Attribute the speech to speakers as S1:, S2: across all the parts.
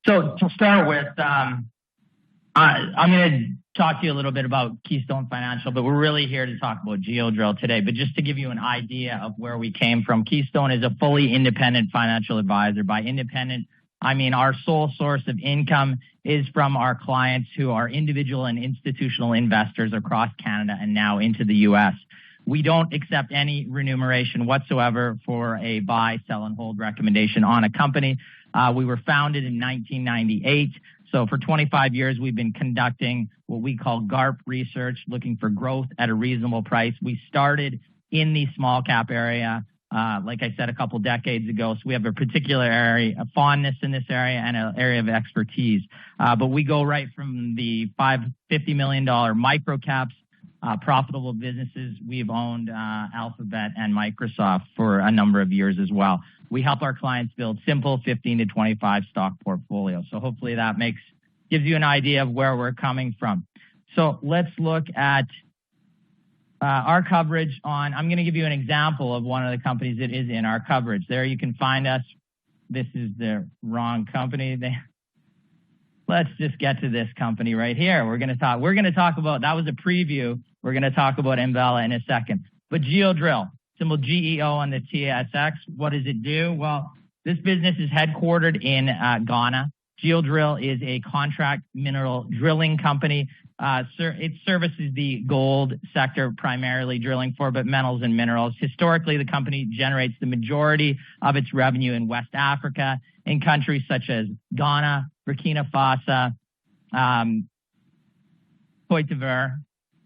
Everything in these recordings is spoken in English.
S1: So to start with, I'm going to talk to you a little bit about Keystone Financial, but we're really here to talk about Geodrill today. But just to give you an idea of where we came from, Keystone is a fully independent financial advisor. By independent, I mean our sole source of income is from our clients who are individual and institutional investors across Canada and now into the U.S. We don't accept any remuneration whatsoever for a buy, sell, and hold recommendation on a company. We were founded in 1998. So for 25 years, we've been conducting what we call GARP research, looking for growth at a reasonable price. We started in the small cap area, like I said, a couple decades ago. So we have a particular area, a fondness in this area and an area of expertise. But we go right from the $50 million microcaps, profitable businesses. We've owned Alphabet and Microsoft for a number of years as well. We help our clients build simple 15 to 25 stock portfolios. So hopefully that gives you an idea of where we're coming from. So let's look at our coverage on, I'm going to give you an example of one of the companies that is in our coverage. There you can find us. This is the wrong company. Let's just get to this company right here. We're going to talk about, that was a preview. We're going to talk about Mbella in a second. But Geodrill, symbol GEO on the TSX. What does it do? Well, this business is headquartered in Ghana. Geodrill is a contract mineral drilling company. It services the gold sector, primarily drilling for, but metals and minerals. Historically, the company generates the majority of its revenue in West Africa, in countries such as Ghana, Burkina Faso, Cote d'Ivoire,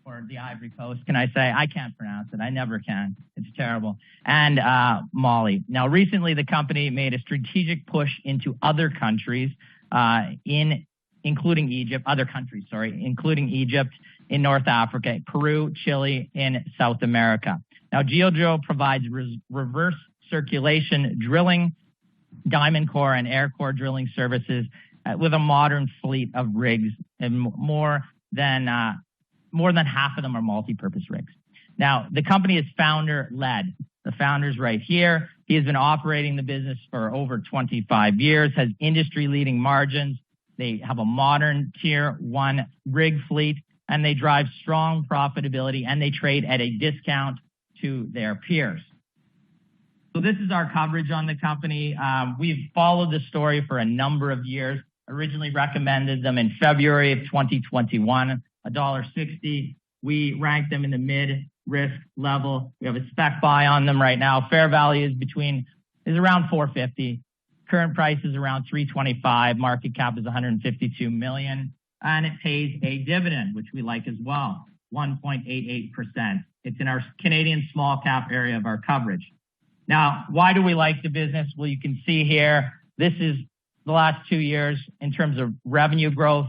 S1: or the Ivory Coast, can I say? I can't pronounce it. I never can. It's terrible. And Mali. Now, recently, the company made a strategic push into other countries, including Egypt, including Egypt in North Africa, Peru, Chile, in South America. Now, Geodrill provides reverse circulation drilling, diamond core and air core drilling services with a modern fleet of rigs, and more than half of them are multi-purpose rigs. Now, the company is founder-led. The founder's right here. He has been operating the business for over 25 years, has industry-leading margins. They have a modern tier 1 rig fleet, and they drive strong profitability, and they trade at a discount to their peers. So this is our coverage on the company. We've followed the story for a number of years. Originally recommended them in February of 2021, $1.60. We ranked them in the mid-risk level. We have a spec buy on them right now. Fair value is around $450. Current price is around $325. Market cap is $152 million, and it pays a dividend, which we like as well, 1.88%. It's in our Canadian small cap area of our coverage. Now, why do we like the business? Well, you can see here, this is the last 2 years in terms of revenue growth,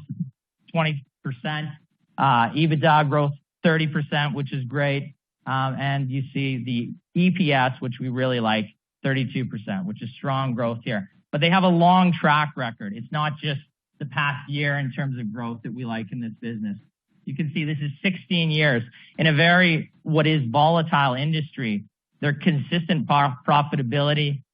S1: 20%, EBITDA growth, 30%, which is great. And you see the EPS, which we really like, 32%, which is strong growth here. But they have a long track record. It's not just the past year in terms of growth that we like in this business. You can see this is 16 years in a what is volatile industry. Their consistent profitability,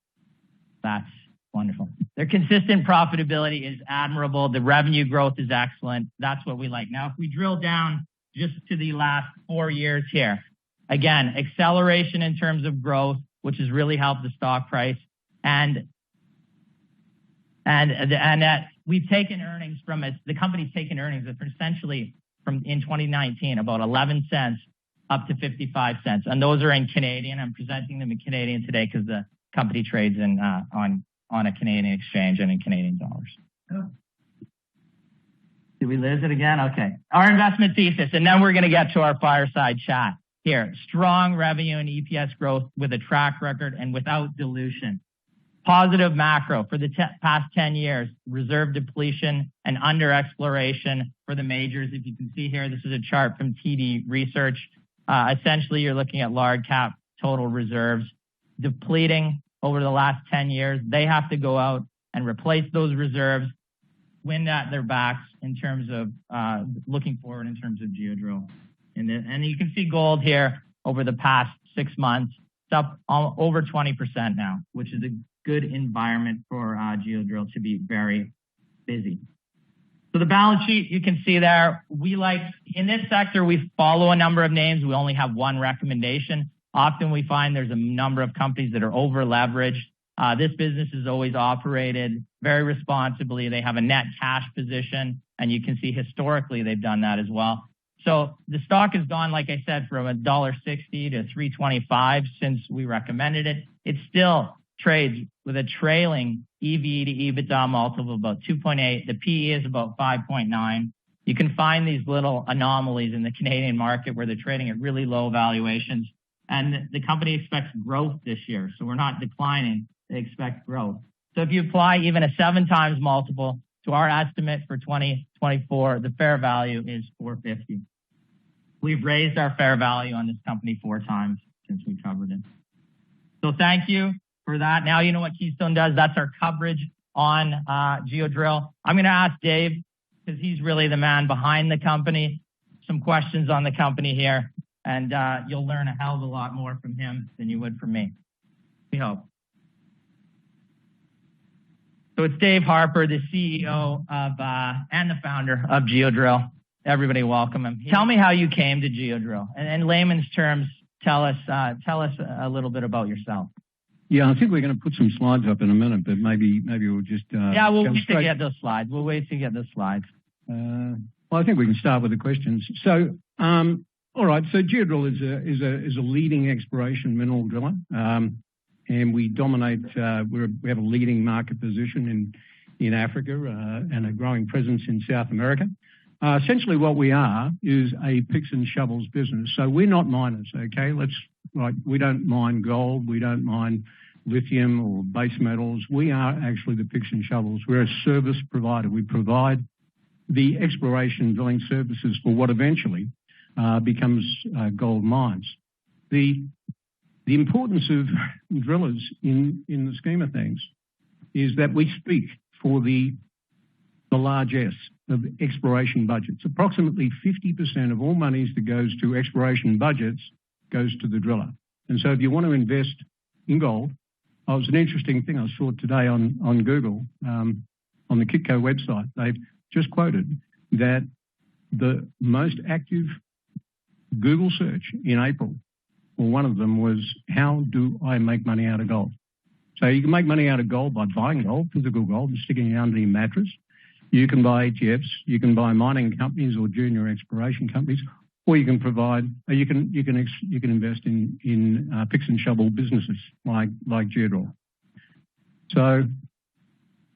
S1: that's wonderful. Their consistent profitability is admirable. The revenue growth is excellent. That's what we like. Now, if we drill down just to the last 4 years here, again, acceleration in terms of growth, which has really helped the stock price. And that we've taken earnings from it. The company's taken earnings essentially from in 2019, about 11 cents up to 55 cents. And those are in Canadian. I'm presenting them in Canadian today because the company trades on a Canadian exchange and in Canadian dollars. Oh. Did we lose it again? Okay. Our investment thesis, and then we're going to get to our fireside chat here. Strong revenue and EPS growth with a track record and without dilution. Positive macro for the past 10 years, reserve depletion and under exploration for the majors. If you can see here, this is a chart from TD Research. Essentially, you're looking at large cap total reserves depleting over the last 10 years. They have to go out and replace those reserves, wind at their backs in terms of looking forward in terms of Geodrill. And you can see gold here over the past 6 months. It's up over 20% now, which is a good environment for Geodrill to be very busy. So the balance sheet, you can see there, in this sector, we follow a number of names. We only have one recommendation. Often we find there's a number of companies that are over leveraged. This business is always operated very responsibly. They have a net cash position, and you can see historically they've done that as well. So the stock has gone, like I said, from $1.60 to $3.25 since we recommended it. It still trades with a trailing EV to EBITDA multiple of about 2.8. The PE is about 5.9. You can find these little anomalies in the Canadian market where they're trading at really low valuations. And the company expects growth this year. So we're not declining. They expect growth. So if you apply even a 7 times multiple to our estimate for 2024, the fair value is $4.50. We've raised our fair value on this company 4 times since we covered it. So thank you for that. Now you know what Keystone does. That's our coverage on Geodrill. I'm going to ask Dave, because he's really the man behind the company, some questions on the company here, and you'll learn a hell of a lot more from him than you would from me. We hope. So it's Dave Harper, the CEO of and the founder of Geodrill. Everybody welcome him. Tell me how you came to Geodrill. And in layman's terms, tell us a little bit about yourself.
S2: Yeah, I think we're going to put some slides up in a minute, but maybe we'll just
S1: we'll wait to get those slides. We'll wait to get those slides.
S2: Well, I think we can start with the questions. So, all right. So Geodrill is a leading exploration mineral driller, and we dominate. We have a leading market position in Africa and a growing presence in South America. Essentially, what we are is a picks and shovels business. So we're not miners. Okay, we don't mine gold. We don't mine lithium or base metals. We are actually the picks and shovels. We're a service provider. We provide the exploration drilling services for what eventually becomes gold mines. The importance of drillers in the scheme of things is that we speak for the large S of exploration budgets. Approximately 50% of all monies that goes to exploration budgets goes to the driller. And so if you want to invest in gold, it was an interesting thing I saw today on Google, on the Kitco website. They've just quoted that the most active Google search in April, well, one of them was, how do I make money out of gold? So you can make money out of gold by buying gold, physical gold, and sticking it under your mattress. You can buy ETFs, you can buy mining companies or junior exploration companies, or you can invest in picks and shovel businesses like Geodrill. So,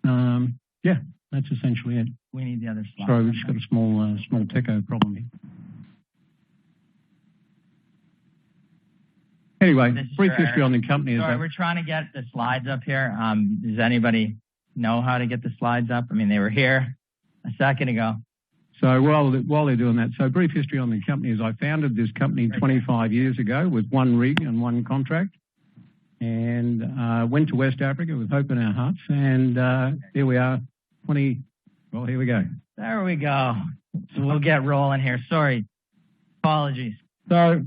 S2: yeah, that's essentially it.
S1: We need the other slide.
S2: Sorry, we just got a small techo problem here. Anyway, brief history on the company.
S1: Sorry, we're trying to get the slides up here. Does anybody know how to get the slides up? I mean, they were here a second ago.
S2: So while they're doing that, so brief history on the company is I founded this company 25 years ago with one rig and one contract, and went to West Africa with hope in our hearts, and here we are, here we go.
S1: There we go. So we'll get rolling here. Sorry. Apologies. So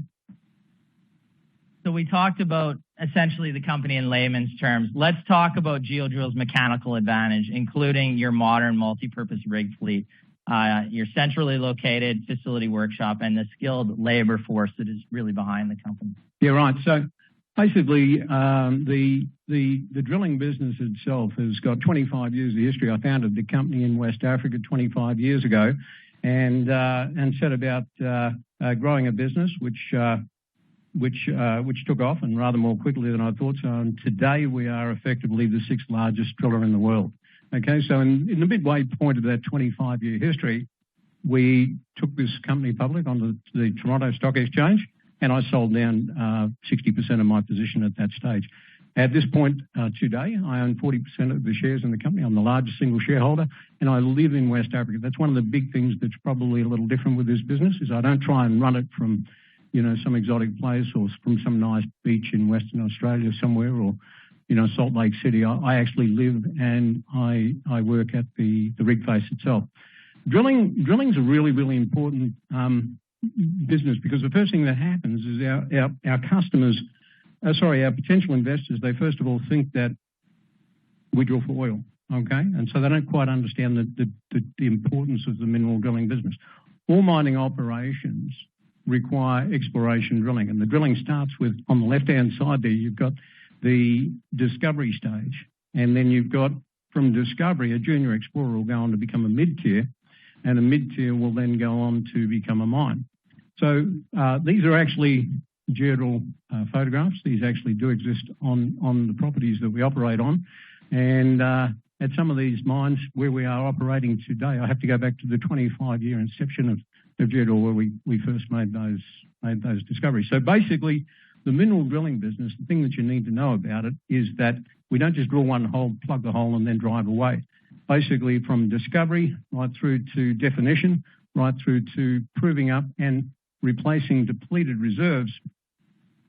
S1: we talked about essentially the company in layman's terms. Let's talk about Geodrill's mechanical advantage, including your modern multi-purpose rig fleet, your centrally located facility workshop, and the skilled labor force that is really behind the company.
S2: Yeah, right. So basically, the drilling business itself has got 25 years of history. I founded the company in West Africa 25 years ago, and set about growing a business which took off and rather more quickly than I thought. So today we are effectively the 6th largest driller in the world. Okay, so in the midway point of that 25-year history, we took this company public on the Toronto Stock Exchange, and I sold down 60% of my position at that stage. At this point today, I own 40% of the shares in the company. I'm the largest single shareholder, and I live in West Africa. That's one of the big things that's probably a little different with this business, is I don't try and run it from some exotic place or from some nice beach in Western Australia somewhere, or, Salt Lake City. I actually live and I work at the rig face itself. Drilling's a really, really important business, because the first thing that happens is our customers, our potential investors, they first of all think that we drill for oil. okay? And so they don't quite understand the importance of the mineral drilling business. All mining operations require exploration drilling, and the drilling starts with, on the left-hand side there, you've got the discovery stage, and then you've got, from discovery, a junior explorer will go on to become a mid-tier, and a mid-tier will then go on to become a mine. So these are actually Geodrill photographs. These actually do exist on the properties that we operate on. And at some of these mines where we are operating today, I have to go back to the 25-year inception of Geodrill where we first made those discoveries. So basically, the mineral drilling business, the thing that you need to know about it is that we don't just drill one hole, plug the hole, and then drive away. Basically, from discovery right through to definition, right through to proving up and replacing depleted reserves,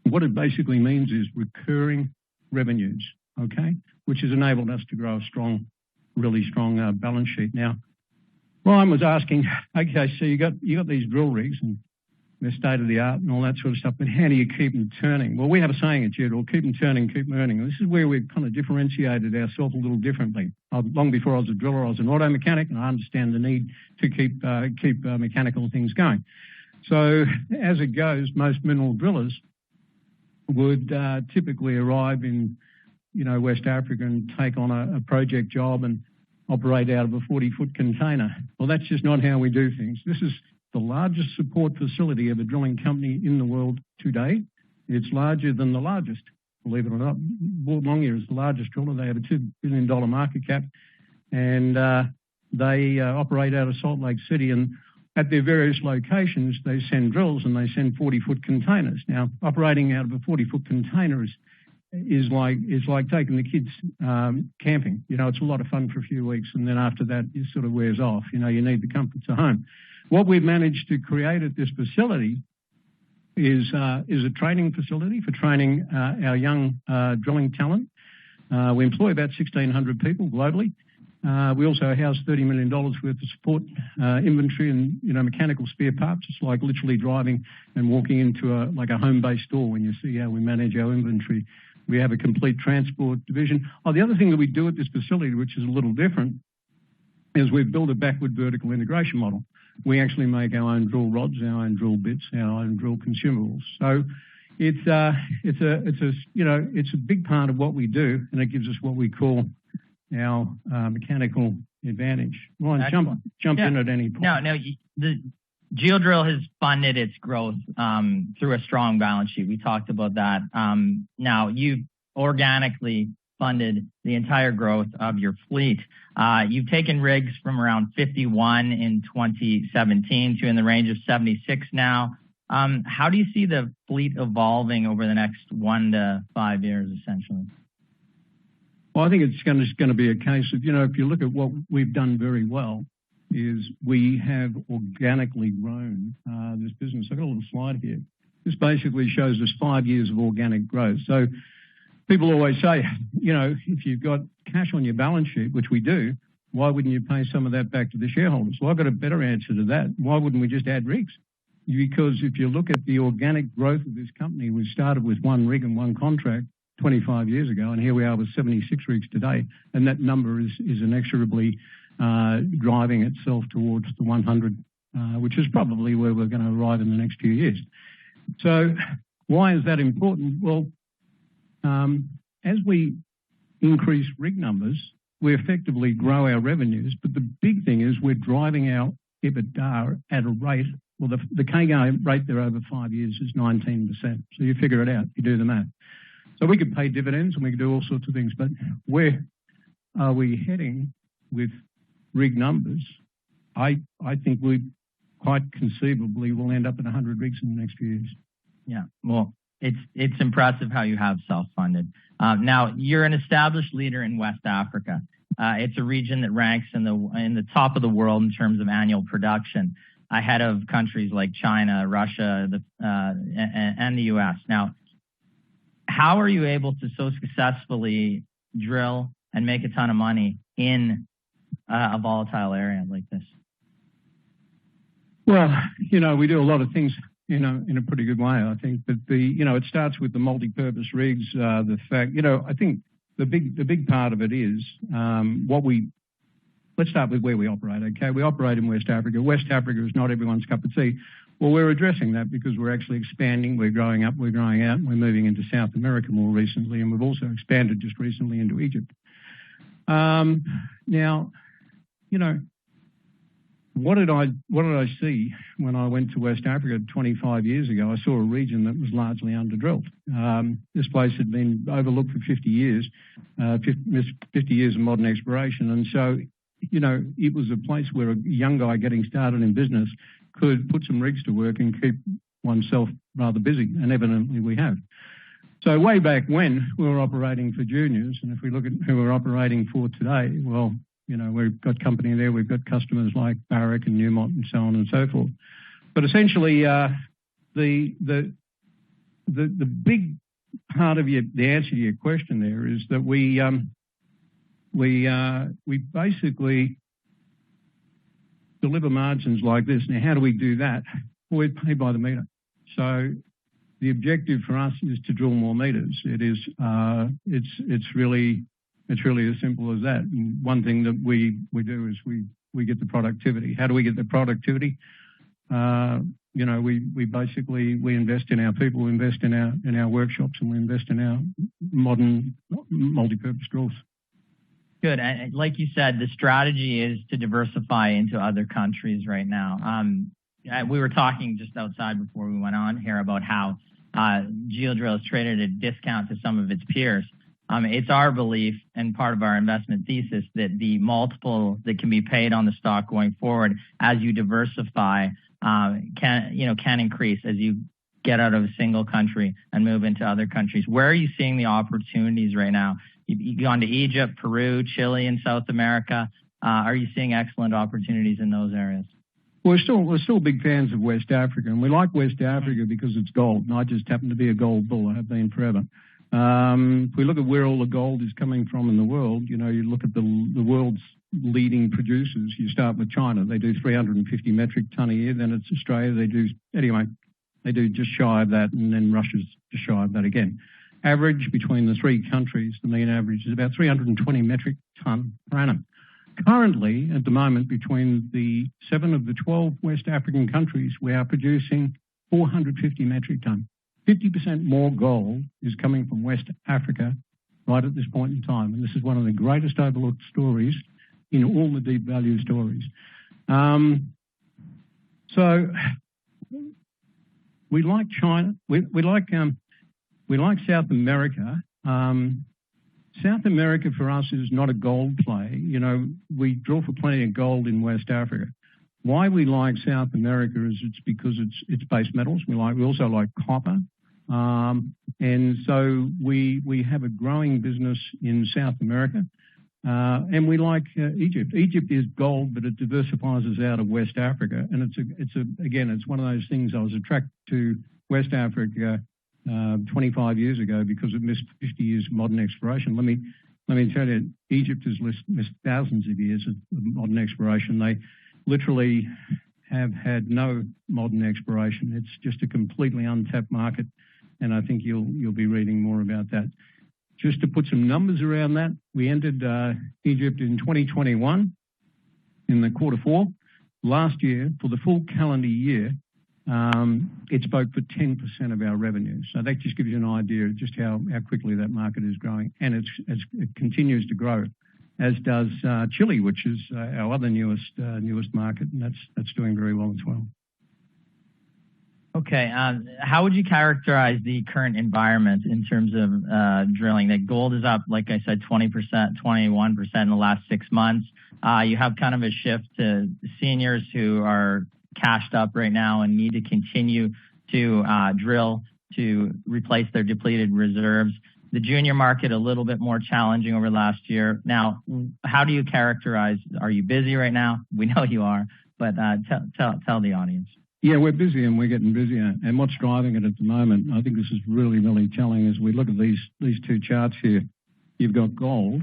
S2: what it basically means is recurring revenues, okay, which has enabled us to grow a strong, really strong balance sheet. Now, Ryan was asking, okay, so you got these drill rigs and they're state of the art and all that sort of stuff, but how do you keep them turning? Well, we have a saying at Geodrill, keep them turning, keep earning. This is where we've kind of differentiated ourselves a little differently. Long before I was a driller, I was an auto mechanic, and I understand the need to keep mechanical things going. So as it goes, most mineral drillers would typically arrive in, West Africa and take on a project job and operate out of a 40-foot container. Well, that's just not how we do things. This is the largest support facility of a drilling company in the world today. It's larger than the largest, believe it or not. Board Longyear is the largest driller. They have a $2 billion market cap, and they operate out of Salt Lake City. And at their various locations, they send drills and they send 40-foot containers. Now, operating out of a 40-foot container is like taking the kids camping. It's a lot of fun for a few weeks, and then after that, it sort of wears off. You need the comforts of home. What we've managed to create at this facility is a training facility for training our young drilling talent. We employ about 1,600 people globally. We also house $30 million worth of support inventory and mechanical spare parts. It's like literally driving and walking into a home-based store when you see how we manage our inventory. We have a complete transport division. The other thing that we do at this facility, which is a little different, is we've built a backward vertical integration model. We actually make our own drill rods, our own drill bits, our own drill consumables. So it's a big part of what we do, and it gives us what we call our mechanical advantage. Ryan, jump in at any point.
S1: No, the Geodrill has funded its growth through a strong balance sheet. We talked about that. Now, you've organically funded the entire growth of your fleet. You've taken rigs from around 51 in 2017 to in the range of 76 now. How do you see the fleet evolving over the next 1 to 5 years, essentially?
S2: Well, I think it's going to be a case of, if you look at what we've done very well, is we have organically grown this business. I've got a little slide here. This basically shows us 5 years of organic growth. So people always say, if you've got cash on your balance sheet, which we do, why wouldn't you pay some of that back to the shareholders? Well, I've got a better answer to that. Why wouldn't we just add rigs? Because if you look at the organic growth of this company, we started with one rig and one contract 25 years ago, and here we are with 76 rigs today. And that number is inexorably driving itself towards the 100, which is probably where we're going to arrive in the next few years. So why is that important? Well, as we increase rig numbers, we effectively grow our revenues. But the big thing is we're driving our EBITDA at a rate. Well, the CAGR rate there over 5 years is 19%. So you figure it out. You do the math. So we could pay dividends and we could do all sorts of things. But where are we heading with rig numbers? I think we quite conceivably will end up at 100 rigs in the next few years.
S1: Yeah, well, it's impressive how you have self-funded. Now, you're an established leader in West Africa. It's a region that ranks in the top of the world in terms of annual production, ahead of countries like China, Russia, and the U.S. Now, how are you able to so successfully drill and make a ton of money in a volatile area like this?
S2: Well, we do a lot of things, in a pretty good way, I think. But it starts with the multi-purpose rigs. The fact, I think the big part of it is let's start with where we operate, okay? We operate in West Africa. West Africa is not everyone's cup of tea. Well, we're addressing that because we're actually expanding, we're growing up, we're growing out, and we're moving into South America more recently, and we've also expanded just recently into Egypt. Now, you know, what did I see when I went to West Africa 25 years ago? I saw a region that was largely underdrilled. This place had been overlooked for 50 years, 50 years of modern exploration, and so, you know, it was a place where a young guy getting started in business could put some rigs to work and keep oneself rather busy, and evidently we have. So way back when, we were operating for juniors, and if we look at who we're operating for today, well, you know, we've got company there, we've got customers like Barrick and Newmont and so on and so forth. But essentially, the big part of the answer to your question there is that we basically deliver margins like this. Now, how do we do that? Well, we pay by the meter. So the objective for us is to drill more meters. It's really as simple as that. And one thing that we do is we get the productivity. How do we get the productivity? You know, we basically invest in our people, we invest in our workshops, and we invest in our modern multi-purpose drills.
S1: Good. And like you said, the strategy is to diversify into other countries right now. We were talking just outside before we went on here about how Geodrill is traded at a discount to some of its peers. It's our belief and part of our investment thesis that the multiple that can be paid on the stock going forward as you diversify can increase as you get out of a single country and move into other countries. Where are you seeing the opportunities right now? You've gone to Egypt, Peru, Chile, and South America. Are you seeing excellent opportunities in those areas?
S2: We're still big fans of West Africa, and we like West Africa because it's gold. And I just happen to be a gold bull. I have been forever. If we look at where all the gold is coming from in the world, you know, you look at the world's leading producers. You start with China. They do 350 metric ton a year. Then it's Australia. They do just shy of that, and then Russia's just shy of that again. Average between the three countries, the mean average is about 320 metric ton per annum. Currently, at the moment, between the 7 of the 12 West African countries, we are producing 450 metric ton. 50% more gold is coming from West Africa right at this point in time. And this is one of the greatest overlooked stories in all the deep value stories. So we like China. We like South America. South America for us is not a gold play. You know, we drill for plenty of gold in West Africa. Why we like South America is it's because it's base metals. We also like copper. And so we have a growing business in South America. And we like Egypt. Egypt is gold, but it diversifies us out of West Africa. And it's one of those things. I was attracted to West Africa 25 years ago because it missed 50 years of modern exploration. Let me tell you, Egypt has missed thousands of years of modern exploration. They literally have had no modern exploration. It's just a completely untapped market, and I think you'll be reading more about that. Just to put some numbers around that, we entered Egypt in 2021 in the Q4. Last year, for the full calendar year, it spoke for 10% of our revenue. So that just gives you an idea of just how quickly that market is growing. And it continues to grow, as does Chile, which is our other newest market, and that's doing very well as well.
S1: Okay. How would you characterize the current environment in terms of drilling? That gold is up, like I said, 20%, 21% in the last 6 months. You have kind of a shift to seniors who are cashed up right now and need to continue to drill to replace their depleted reserves. The junior market a little bit more challenging over last year. Now, how do you characterize? Are you busy right now? We know you are, but tell the audience.
S2: Yeah, we're busy and we're getting busier. And what's driving it at the moment, I think this is really, really telling as we look at these two charts here. You've got gold.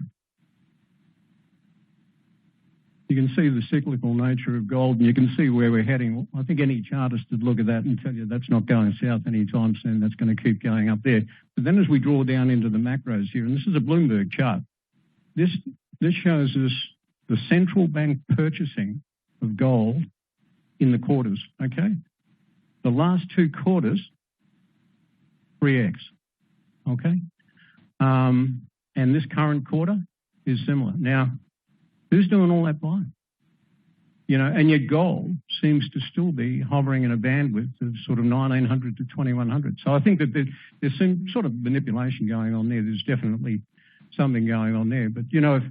S2: You can see the cyclical nature of gold, and you can see where we're heading. I think any chartist would look at that and tell you that's not going south anytime soon. That's going to keep going up there. But then as we draw down into the macros here, and this is a Bloomberg chart, this shows us the central bank purchasing of gold in the quarters, okay? The last 2 quarters, 3x, okay? And this current quarter is similar. Now, who's doing all that buying? You know, and yet gold seems to still be hovering in a bandwidth of sort of 1,900 to 2,100. So I think that there's some sort of manipulation going on there. There's definitely something going on there. But, you know,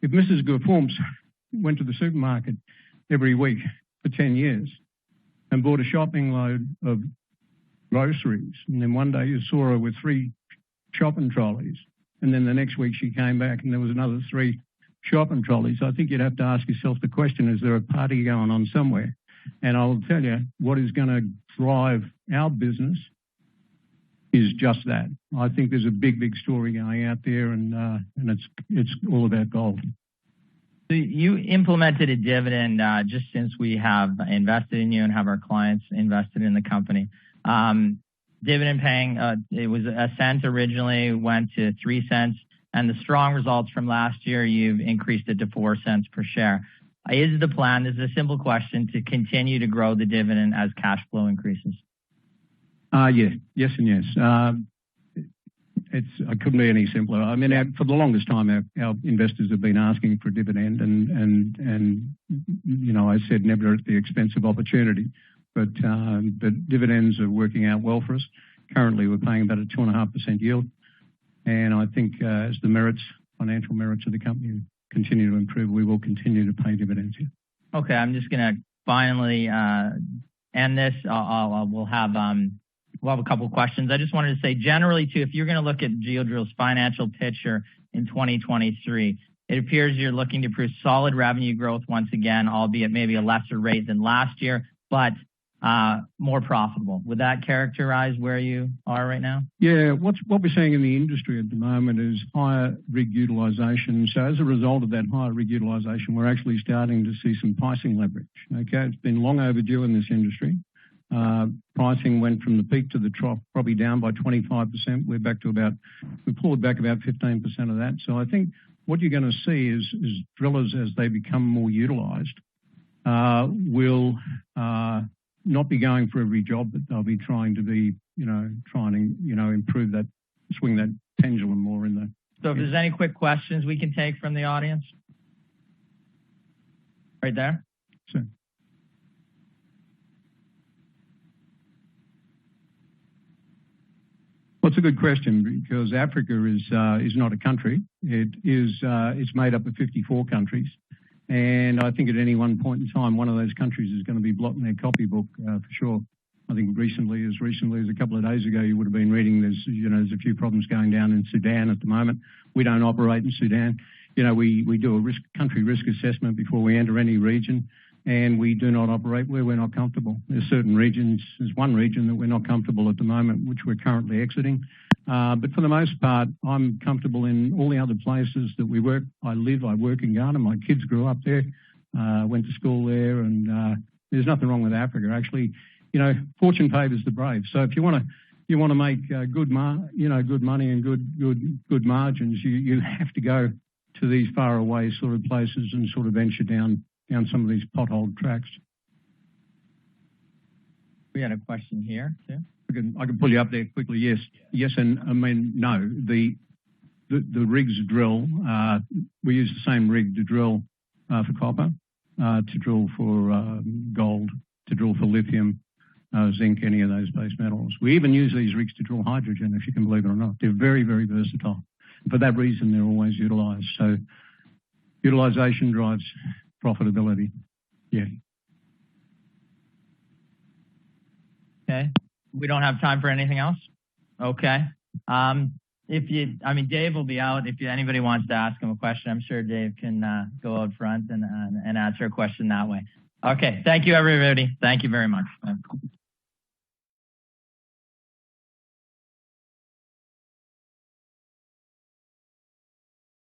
S2: if Mrs. Gurforms went to the supermarket every week for 10 years and bought a shopping load of groceries, and then one day you saw her with 3 shopping trolleys, and then the next week she came back and there was another 3 shopping trolleys, I think you'd have to ask yourself the question, is there a party going on somewhere? And I'll tell you, what is going to drive our business is just that. I think there's a big, big story going out there, and it's all about gold.
S1: So you implemented a dividend just since we have invested in you and have our clients invested in the company. Dividend paying, it was a cent originally, went to 3 cents. And the strong results from last year, you've increased it to 4 cents per share. Is the plan, this is a simple question, to continue to grow the dividend as cash flow increases?
S2: Yes and yes. It couldn't be any simpler. I mean, for the longest time, our investors have been asking for a dividend, and you know, I said never at the expense of opportunity. But dividends are working out well for us. Currently, we're paying about a 2.5% yield. And I think as the financial merits of the company continue to improve, we will continue to pay dividends here. Okay,
S1: I'm just going to finally end this. We'll have a couple of questions. I just wanted to say, generally, too, if you're going to look at Geodrill's financial picture in 2023, it appears you're looking to prove solid revenue growth once again, albeit maybe a lesser rate than last year, but more profitable. Would that characterize where you are right now?
S2: Yeah, what we're seeing in the industry at the moment is higher rig utilization. So as a result of that higher rig utilization, we're actually starting to see some pricing leverage. Okay, it's been long overdue in this industry. Pricing went from the peak to the trough, probably down by 25%. We pulled back about 15% of that. So I think what you're going to see is drillers, as they become more utilized, will not be going for every job, but they'll be trying to improve that, swing that pendulum more in the.
S1: So if there's any quick questions we can take from the audience. Right there.
S2: Sure. Well, it's a good question, because Africa is not a country. It's made up of 54 countries. And I think at any one point in time, one of those countries is going to be blotting their copybook for sure. I think as recently as a couple of days ago, you would have been reading there's a few problems going down in Sudan at the moment. We don't operate in Sudan. You know, we do a country risk assessment before we enter any region, and we do not operate where we're not comfortable. There's one region that we're not comfortable at the moment, which we're currently exiting. But for the most part, I'm comfortable in all the other places that we work. I work in Ghana. My kids grew up there, went to school there, and there's nothing wrong with Africa. Actually, you know, fortune favors the brave. So if you want to make good money and good margins, you have to go to these far away sort of places and sort of venture down some of these pothole tracks.
S1: We had a question here too.
S2: I can pull you up there quickly. Yes, and I mean no. The rigs drill. We use the same rig to drill for copper, to drill for gold, to drill for lithium, zinc, any of those base metals. We even use these rigs to drill hydrogen, if you can believe it or not. They're very, very versatile. For that reason, they're always utilised. So utilisation drives profitability. Yeah.
S1: Okay. We don't have time for anything else? Okay. Dave will be out. If anybody wants to ask him a question, I'm sure Dave can go out front and answer a question that way. Okay. Thank you, everybody. Thank you very much.